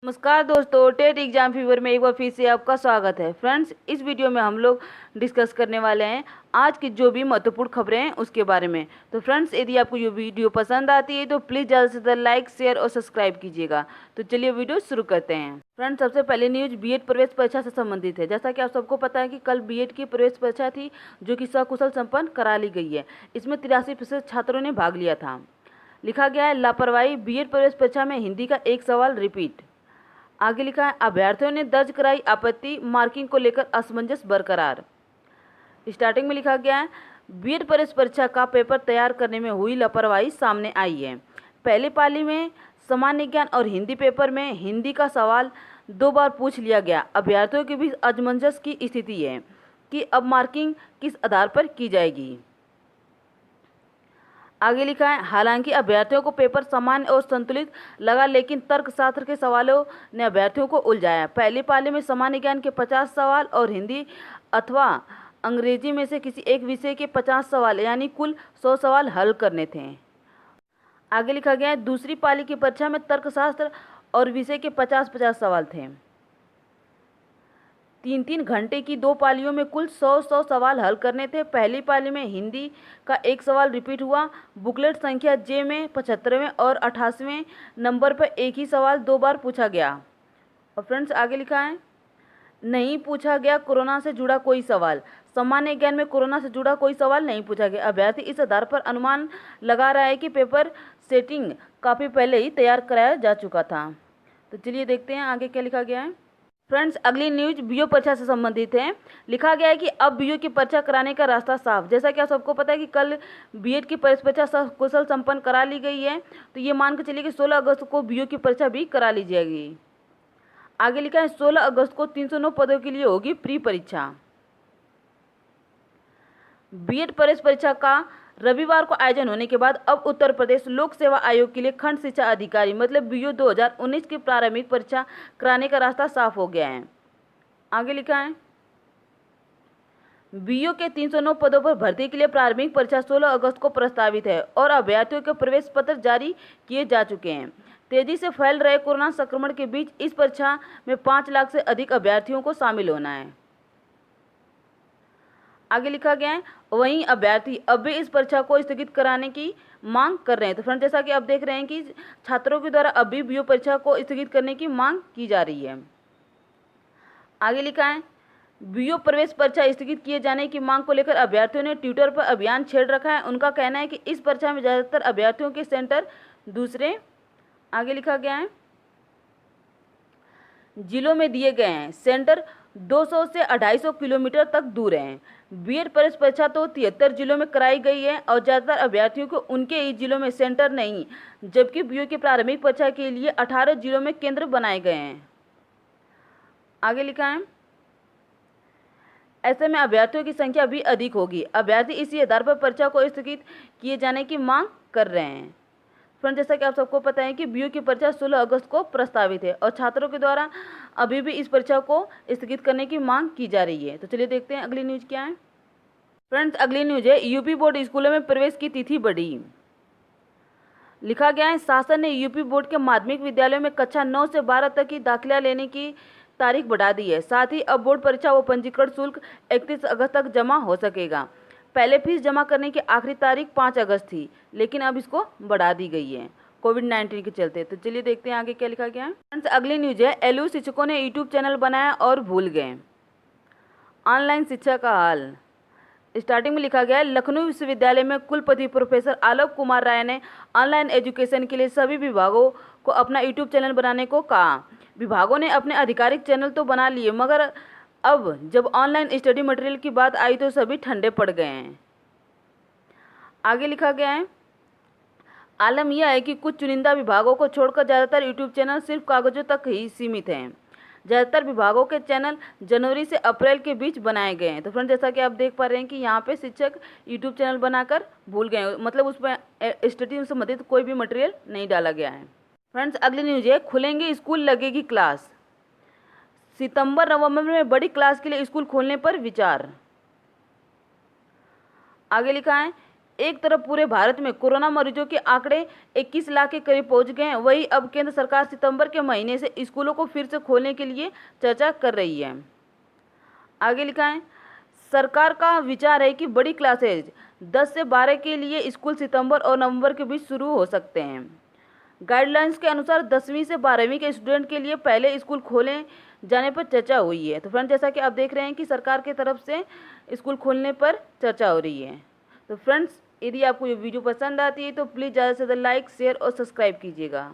नमस्कार दोस्तों, TET exam fever में एक बार फिर से आपका स्वागत है। फ्रेंड्स, इस वीडियो में हम लोग डिस्कस करने वाले हैं आज की जो भी महत्वपूर्ण खबरें हैं उसके बारे में। तो फ्रेंड्स, यदि आपको ये वीडियो पसंद आती है तो प्लीज़ ज़्यादा से ज़्यादा लाइक, शेयर और सब्सक्राइब कीजिएगा। तो चलिए वीडियो शुरू करते हैं। फ्रेंड्स, सबसे पहले न्यूज बीएड प्रवेश परीक्षा से संबंधित है। जैसा कि आप सबको पता है कि कल बीएड की प्रवेश परीक्षा थी, जो कि सकुशल संपन्न करा ली गई है। इसमें 83% छात्रों ने भाग लिया था। लिखा गया है, लापरवाही, बीएड प्रवेश परीक्षा में हिंदी का एक सवाल रिपीट। आगे लिखा है, अभ्यर्थियों ने दर्ज कराई आपत्ति, मार्किंग को लेकर असमंजस बरकरार। स्टार्टिंग में लिखा गया है, बीएड प्रवेश परीक्षा का पेपर तैयार करने में हुई लापरवाही सामने आई है। पहली पाली में सामान्य ज्ञान और हिंदी पेपर में हिंदी का सवाल 2 बार पूछ लिया गया। अभ्यर्थियों के बीच असमंजस की स्थिति है कि अब मार्किंग किस आधार पर की जाएगी। आगे लिखा है, हालांकि अभ्यर्थियों को पेपर सामान्य और संतुलित लगा, लेकिन तर्कशास्त्र के सवालों ने अभ्यर्थियों को उलझाया। पहली पाली में सामान्य ज्ञान के 50 सवाल और हिंदी अथवा अंग्रेजी में से किसी एक विषय के 50 सवाल यानी कुल 100 सवाल हल करने थे। आगे लिखा गया है, दूसरी पाली की परीक्षा में तर्कशास्त्र और विषय के 50-50 सवाल थे। 3-3 घंटे की 2 पालियों में कुल 100 सवाल हल करने थे। पहली पाली में हिंदी का एक सवाल रिपीट हुआ। बुकलेट संख्या जे में 75वें और 88वें नंबर पर एक ही सवाल 2 बार पूछा गया। और फ्रेंड्स, आगे लिखा है, नहीं पूछा गया कोरोना से जुड़ा कोई सवाल। सामान्य ज्ञान में कोरोना से जुड़ा कोई सवाल नहीं पूछा गया। अभ्यर्थी इस आधार पर अनुमान लगा रहा है कि पेपर सेटिंग काफ़ी पहले ही तैयार कराया जा चुका था। तो चलिए देखते हैं आगे क्या लिखा गया है। फ्रेंड्स, अगली न्यूज बीओ परीक्षा से संबंधित है। लिखा गया है कि अब बीओ की परीक्षा कराने का रास्ता साफ। जैसा कि आप सबको पता है कि कल बीएड की परीक्षा कुशल संपन्न करा ली गई है, तो ये मान के चलिए कि 16 अगस्त को बीओ की परीक्षा भी करा ली जाएगी। आगे लिखा है, 16 अगस्त को 309 पदों के लिए होगी प्री परीक्षा। बीएड प्रवेश परीक्षा का रविवार को आयोजन होने के बाद अब उत्तर प्रदेश लोक सेवा आयोग के लिए खंड शिक्षा अधिकारी मतलब बीओ 2019 की प्रारंभिक परीक्षा कराने का रास्ता साफ हो गया है। आगे लिखा है, बीओ के 309 पदों पर भर्ती के लिए प्रारंभिक परीक्षा 16 अगस्त को प्रस्तावित है और अभ्यर्थियों के प्रवेश पत्र जारी किए जा चुके हैं। तेजी से फैल रहे कोरोना संक्रमण के बीच इस परीक्षा में 5 लाख से अधिक अभ्यर्थियों को शामिल होना है। आगे लिखा गया है, वहीं अभ्यर्थी अब भी इस परीक्षा को स्थगित कराने की मांग कर रहे हैं। तो फ्रेंड, जैसा कि आप देख रहे हैं कि छात्रों के द्वारा अब भी बीओ परीक्षा को स्थगित करने की मांग की जा रही है। आगे लिखा है, बीओ प्रवेश परीक्षा स्थगित किए जाने की मांग को लेकर अभ्यर्थियों ने ट्विटर पर अभियान छेड़ रखा है। उनका कहना है कि इस परीक्षा में ज़्यादातर अभ्यर्थियों के सेंटर दूसरे आगे लिखा गया है जिलों में दिए गए हैं। सेंटर 200 से 250 किलोमीटर तक दूर हैं। बीएड प्रवेश परीक्षा तो 73 जिलों में कराई गई है और ज़्यादातर अभ्यर्थियों को उनके ही जिलों में सेंटर नहीं, जबकि बीओ की प्रारंभिक परीक्षा के लिए 18 जिलों में केंद्र बनाए गए हैं। आगे लिखा है, ऐसे में अभ्यर्थियों की संख्या भी अधिक होगी। अभ्यर्थी इसी आधार पर परीक्षा को स्थगित किए जाने की मांग कर रहे हैं। फ्रेंड, जैसा कि आप सबको पता है कि बीओ की परीक्षा 16 अगस्त को प्रस्तावित है और छात्रों के द्वारा अभी भी इस परीक्षा को स्थगित करने की मांग की जा रही है। तो चलिए देखते हैं अगली न्यूज क्या है। फ्रेंड्स, अगली न्यूज है, यूपी बोर्ड स्कूलों में प्रवेश की तिथि बढ़ी। लिखा गया है, शासन ने यूपी बोर्ड के माध्यमिक विद्यालयों में कक्षा 9 से 12 तक की दाखिला लेने की तारीख बढ़ा दी है। साथ ही अब बोर्ड परीक्षा व पंजीकरण शुल्क 31 अगस्त तक जमा हो सकेगा। पहले फीस जमा करने की आखिरी तारीख 5 अगस्त थी, लेकिन अब इसको बढ़ा दी गई है कोविड-19 के चलते। तो चलिए देखते हैं आगे क्या लिखा गया है। फ्रेंड्स, अगली न्यूज है, एलयू शिक्षकों ने यूट्यूब चैनल बनाया और भूल गए। ऑनलाइन शिक्षा का हाल। स्टार्टिंग में लिखा गया है, लखनऊ विश्वविद्यालय में कुलपति प्रोफेसर आलोक कुमार राय ने ऑनलाइन एजुकेशन के लिए सभी विभागों को अपना यूट्यूब चैनल बनाने को कहा। विभागों ने अपने आधिकारिक चैनल तो बना लिए, मगर अब जब ऑनलाइन स्टडी मटेरियल की बात आई तो सभी ठंडे पड़ गए हैं। आगे लिखा गया है, आलम यह है कि कुछ चुनिंदा विभागों को छोड़कर ज़्यादातर यूट्यूब चैनल सिर्फ कागजों तक ही सीमित हैं। ज़्यादातर विभागों के चैनल जनवरी से अप्रैल के बीच बनाए गए हैं। तो फ्रेंड, जैसा कि आप देख पा रहे हैं कि यहाँ पे शिक्षक यूट्यूब चैनल बनाकर भूल गए, मतलब उस पर स्टडी से संबंधित कोई भी मटेरियल नहीं डाला गया है। फ्रेंड्स, अगली न्यूज है, खुलेंगे स्कूल लगेगी क्लास। सितंबर नवंबर में बड़ी क्लास के लिए स्कूल खोलने पर विचार। आगे लिखा है, एक तरफ पूरे भारत में कोरोना मरीजों के आंकड़े 21 लाख के करीब पहुंच गए हैं, वहीं अब केंद्र सरकार सितंबर के महीने से स्कूलों को फिर से खोलने के लिए चर्चा कर रही है। आगे लिखा है, सरकार का विचार है कि बड़ी क्लासेज 10 से 12 के लिए स्कूल सितंबर और नवंबर के बीच शुरू हो सकते हैं। गाइडलाइंस के अनुसार 10वीं से 12वीं के स्टूडेंट के लिए पहले स्कूल खोले जाने पर चर्चा हुई है। तो फ्रेंड्स, जैसा कि आप देख रहे हैं कि सरकार की तरफ से स्कूल खोलने पर चर्चा हो रही है। तो फ्रेंड्स, यदि आपको ये वीडियो पसंद आती है तो प्लीज़ ज़्यादा से ज़्यादा लाइक, शेयर और सब्सक्राइब कीजिएगा।